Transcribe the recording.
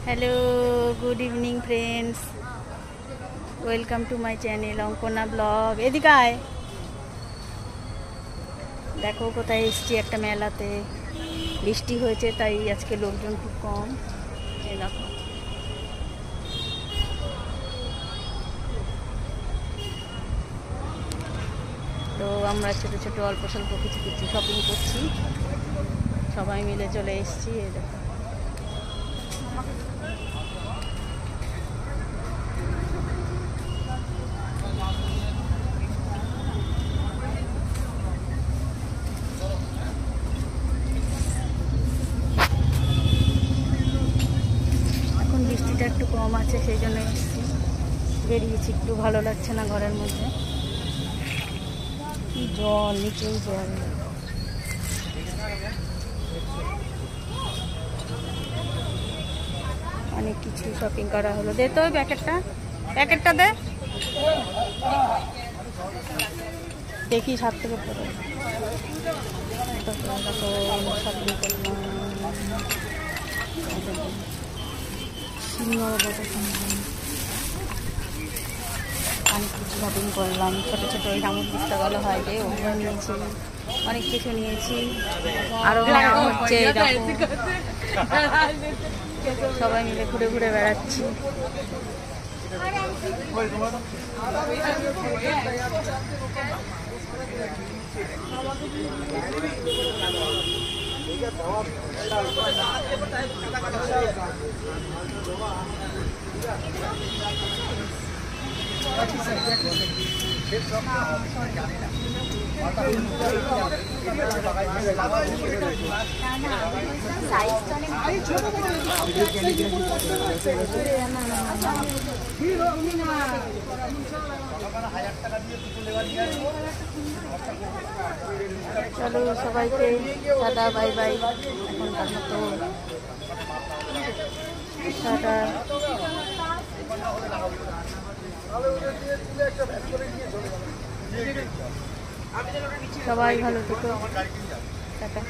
Hello good evening friends welcome to my channel Ankana blog एदिके आय देखो कोथाय एसेछि एकटा मेलाते बृष्टि होयेछे ताई आजके लोकजन खूब कम ए देखो तो आमरा छोटो छोटो अल्प स्वल्प किछु किछु शपिंग करछि सबाई मिले चले एसेछि ए देखो বৃষ্টিটা একটু কম আছে সেই জন্য এসেছি বেরিয়েছি একটু ভালো লাগছে না ঘরের মধ্যে জল নিচেই জল অনেক কিছু শপিং করা হলো দে তো প্যাকেটটা দে দেখি 7 থেকে পরে শপিং করলাম অনেক কিছু শপিং করলাম ছোটো ছোটো ওই রামুর বিস্তাগুলো হয় যে ওগুলো নিয়েছি অনেক কিছু নিয়েছি আরও হচ্ছে সবাই মিলে ঘুরে ঘুরে বেড়াচ্ছি चलो सबाइके टाटा बाय बाय एखनकार मतो टाटा सबाई भालो থেকো টাটা।